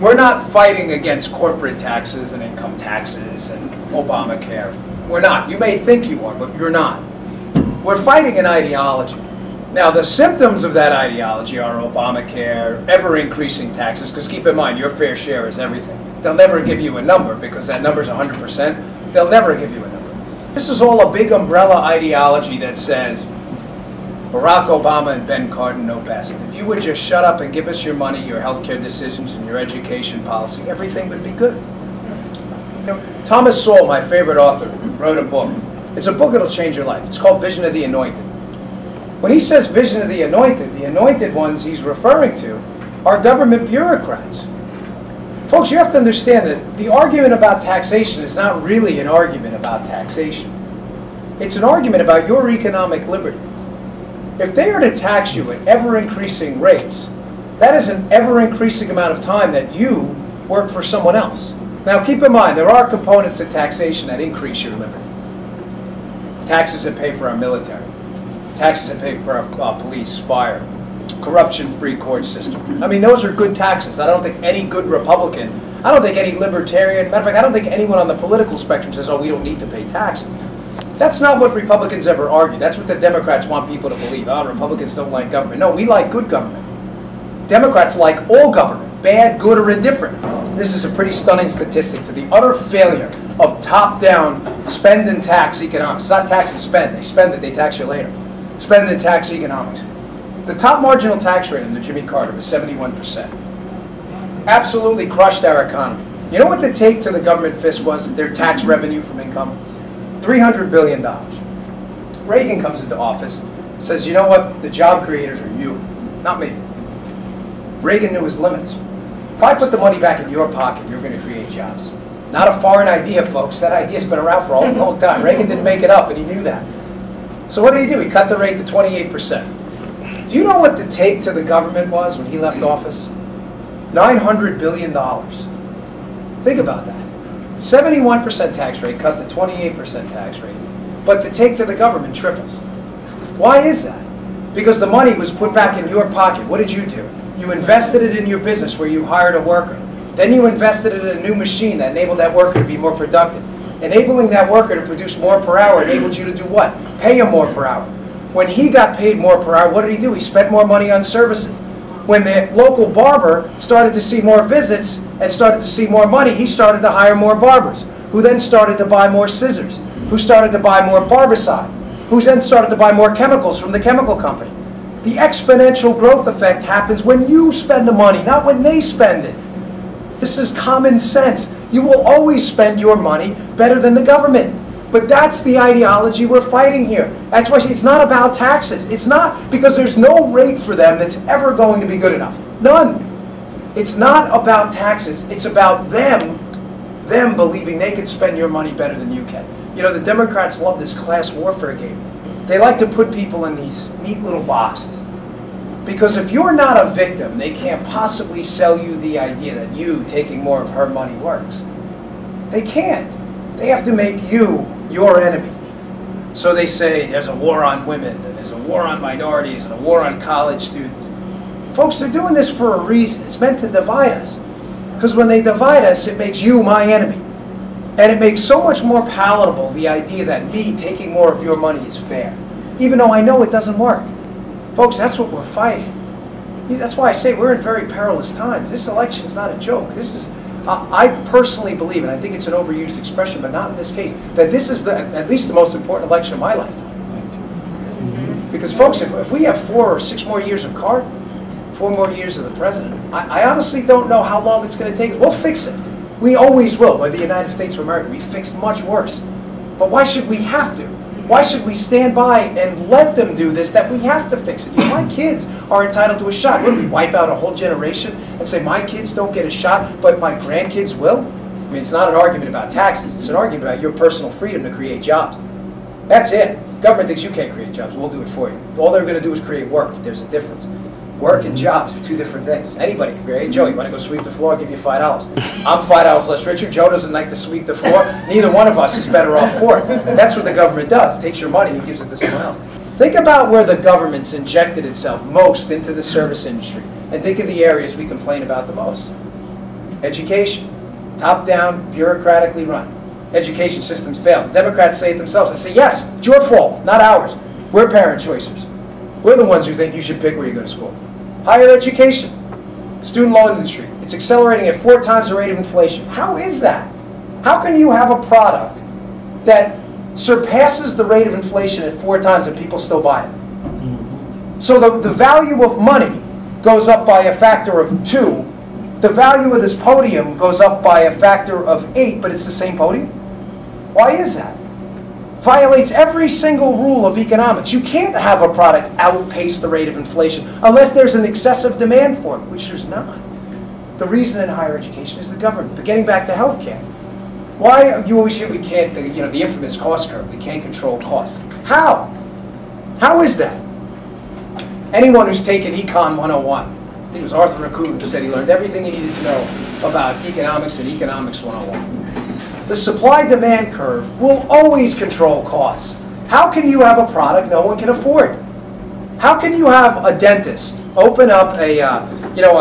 We're not fighting against corporate taxes and income taxes and Obamacare. We're not. You may think you are, but you're not. We're fighting an ideology. Now, the symptoms of that ideology are Obamacare, ever-increasing taxes, because keep in mind, your fair share is everything. They'll never give you a number, because that number is 100%. They'll never give you a number. This is all a big umbrella ideology that says, Barack Obama and Ben Cardin know best. If you would just shut up and give us your money, your healthcare decisions, and your education policy, everything would be good. You know, Thomas Sowell, my favorite author, wrote a book. It's a book that'll change your life. It's called Vision of the Anointed. When he says vision of the anointed ones he's referring to are government bureaucrats. Folks, you have to understand that the argument about taxation is not really an argument about taxation. It's an argument about your economic liberty. If they are to tax you at ever-increasing rates, that is an ever-increasing amount of time that you work for someone else. Now keep in mind, there are components to taxation that increase your liberty. Taxes that pay for our military. Taxes that pay for our police, fire, corruption-free court system. I mean, those are good taxes. I don't think any good Republican, I don't think any libertarian, matter of fact, I don't think anyone on the political spectrum says, oh, we don't need to pay taxes. That's not what Republicans ever argue. That's what the Democrats want people to believe. Oh, Republicans don't like government. No, we like good government. Democrats like all government, bad, good, or indifferent. This is a pretty stunning statistic to the utter failure of top-down spend and tax economics. It's not tax and spend. They spend it, they tax you later. Spend and tax economics. The top marginal tax rate under Jimmy Carter was 71%. Absolutely crushed our economy. You know what the take to the government fisc was, their tax revenue from income? $300 billion. Reagan comes into office, says, you know what, the job creators are you, not me. Reagan knew his limits. If I put the money back in your pocket, you're going to create jobs. Not a foreign idea, folks. That idea's been around for a long time. Reagan didn't make it up, and he knew that. So what did he do? He cut the rate to 28%. Do you know what the take to the government was when he left office? $900 billion. Think about that. 71% tax rate cut to 28% tax rate. But the take to the government triples. Why is that? Because the money was put back in your pocket. What did you do? You invested it in your business where you hired a worker. Then you invested it in a new machine that enabled that worker to be more productive. Enabling that worker to produce more per hour enabled you to do what? Pay him more per hour. When he got paid more per hour, what did he do? He spent more money on services. When the local barber started to see more visits and started to see more money, he started to hire more barbers, who then started to buy more scissors, who started to buy more barbicide, who then started to buy more chemicals from the chemical company. The exponential growth effect happens when you spend the money, not when they spend it. This is common sense. You will always spend your money better than the government. But that's the ideology we're fighting here. That's why it's not about taxes. It's not, because there's no rate for them that's ever going to be good enough. None. It's not about taxes. It's about them believing they can spend your money better than you can. You know, the Democrats love this class warfare game. They like to put people in these neat little boxes. Because if you're not a victim, they can't possibly sell you the idea that you taking more of her money works. They can't. They have to make you your enemy. So they say there's a war on women, and there's a war on minorities, and a war on college students. Folks, they're doing this for a reason. It's meant to divide us. Because when they divide us, it makes you my enemy. And it makes so much more palatable the idea that me taking more of your money is fair. Even though I know it doesn't work. Folks, that's what we're fighting. That's why I say we're in very perilous times. This election is not a joke. This is, I personally believe, and I think it's an overused expression, but not in this case, that this is at least the most important election of my lifetime. Because folks, if we have 4 or 6 more years of Carter, 4 more years of the president, I honestly don't know how long it's going to take. We'll fix it. We always will. By the United States of America, we fixed much worse. But why should we have to? Why should we stand by and let them do this, that we have to fix it? You know, my kids are entitled to a shot. What, do we wipe out a whole generation and say my kids don't get a shot, but my grandkids will? I mean, it's not an argument about taxes. It's an argument about your personal freedom to create jobs. That's it. Government thinks you can't create jobs. We'll do it for you. All they're going to do is create work. There's a difference. Work and jobs are 2 different things. Anybody can create. Hey, Joe, you want to go sweep the floor? I'll give you $5. I'm $5 less richer. Joe doesn't like to sweep the floor. Neither one of us is better off for it. That's what the government does. It takes your money and gives it to someone else. Think about where the government's injected itself most into the service industry. And think of the areas we complain about the most. Education, top-down, bureaucratically run. Education systems fail. The Democrats say it themselves. They say, yes, it's your fault, not ours. We're parent choicers. We're the ones who think you should pick where you go to school. Higher education, student loan industry. It's accelerating at 4 times the rate of inflation. How is that? How can you have a product that surpasses the rate of inflation at 4 times and people still buy it? So the value of money goes up by a factor of 2. The value of this podium goes up by a factor of 8, but it's the same podium? Why is that? Violates every single rule of economics. You can't have a product outpace the rate of inflation unless there's an excessive demand for it, which there's not. The reason in higher education is the government. But getting back to healthcare, why you always hear we can't, the infamous cost curve, we can't control costs. How? How is that? Anyone who's taken Econ 101, I think it was Arthur Raccoon who said he learned everything he needed to know about economics in Economics 101. The supply-demand curve will always control costs. How can you have a product no one can afford? How can you have a dentist open up a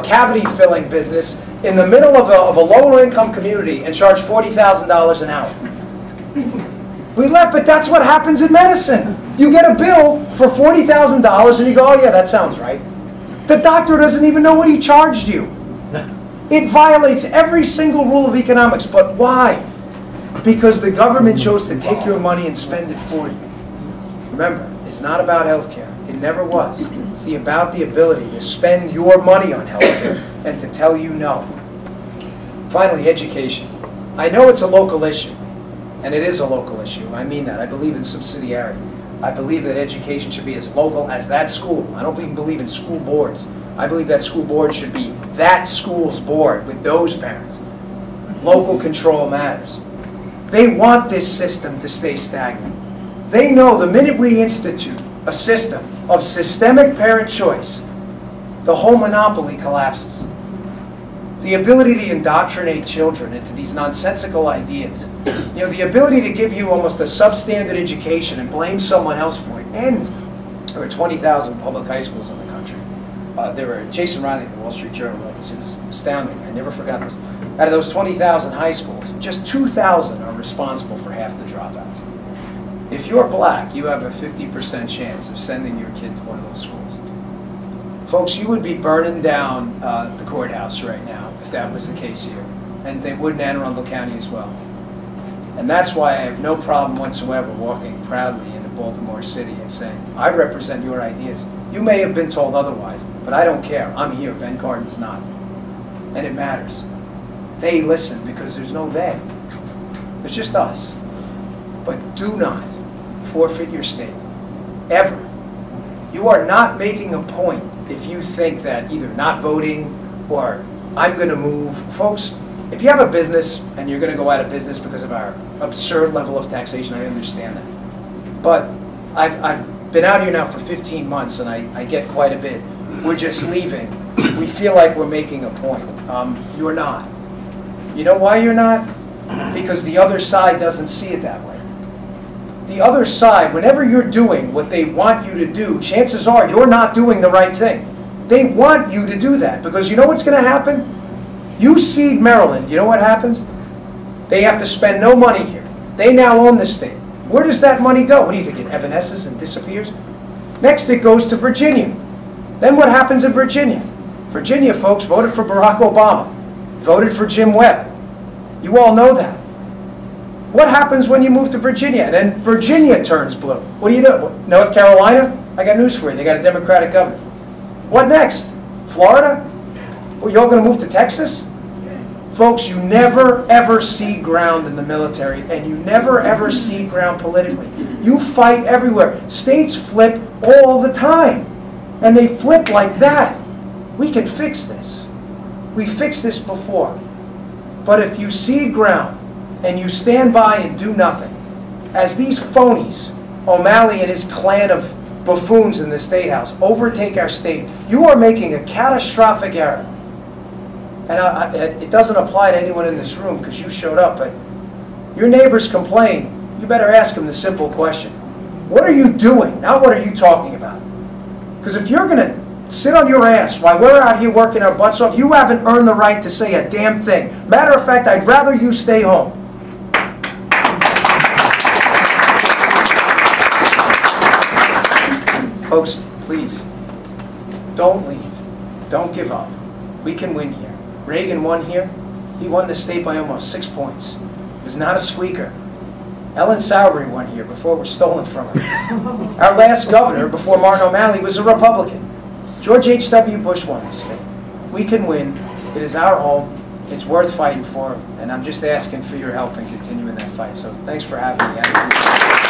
cavity-filling business in the middle of a lower-income community and charge $40,000 an hour? We left, but that's what happens in medicine. You get a bill for $40,000 and you go, oh yeah, that sounds right. The doctor doesn't even know what he charged you. It violates every single rule of economics, but why? Because the government chose to take your money and spend it for you. Remember, it's not about healthcare. It never was. It's about the ability to spend your money on healthcare and to tell you no. Finally, education. I know it's a local issue, and it is a local issue. I mean that. I believe in subsidiarity. I believe that education should be as local as that school. I don't even believe in school boards. I believe that school board should be that school's board with those parents. Local control matters. They want this system to stay stagnant. They know the minute we institute a system of systemic parent choice, the whole monopoly collapses. The ability to indoctrinate children into these nonsensical ideas, the ability to give you almost a substandard education and blame someone else for it ends. There were 20,000 public high schools in the country. Jason Riley of the Wall Street Journal wrote this. It was astounding. I never forgot this. Out of those 20,000 high schools, just 2,000 are responsible for half the dropouts. If you're black, you have a 50% chance of sending your kid to one of those schools. Folks, you would be burning down the courthouse right now if that was the case here. And they would in Anne Arundel County as well. And that's why I have no problem whatsoever walking proudly into Baltimore City and saying, I represent your ideas. You may have been told otherwise, but I don't care. I'm here. Ben Cardin's not. And it matters. They listen because there's no they. It's just us. But do not forfeit your state. Ever. You are not making a point if you think that either not voting or I'm going to move. Folks, if you have a business and you're going to go out of business because of our absurd level of taxation, I understand that. But I've been out here now for 15 months and I get quite a bit. We're just leaving. We feel like we're making a point. You're not. You know why you're not? Because the other side doesn't see it that way. The other side, whenever you're doing what they want you to do, chances are you're not doing the right thing. They want you to do that because you know what's going to happen? You cede Maryland, you know what happens? They have to spend no money here. They now own the state. Where does that money go? What do you think, it evanesces and disappears? Next it goes to Virginia. Then what happens in Virginia? Virginia folks voted for Barack Obama, voted for Jim Webb. You all know that. What happens when you move to Virginia? And then Virginia turns blue. What do you do? North Carolina? I got news for you. They got a Democratic governor. What next? Florida? Well, you all going to move to Texas? Folks, you never ever cede ground in the military, and you never ever cede ground politically. You fight everywhere. States flip all the time. And they flip like that. We can fix this. We fixed this before. But if you cede ground, and you stand by and do nothing, as these phonies, O'Malley and his clan of buffoons in the State House, overtake our state, you are making a catastrophic error. And it doesn't apply to anyone in this room because you showed up, but your neighbors complain. You better ask them the simple question. What are you doing? Not what are you talking about? Because if you're going to sit on your ass while we're out here working our butts off. You haven't earned the right to say a damn thing. Matter of fact, I'd rather you stay home. Folks, please, don't leave. Don't give up. We can win here. Reagan won here. He won the state by almost 6 points. It was not a squeaker. Ellen Sowerby won here before it was stolen from her. Our last governor, before Martin O'Malley, was a Republican. George H.W. Bush won this state. We can win. It is our home. It's worth fighting for. And I'm just asking for your help in continuing that fight. So thanks for having me.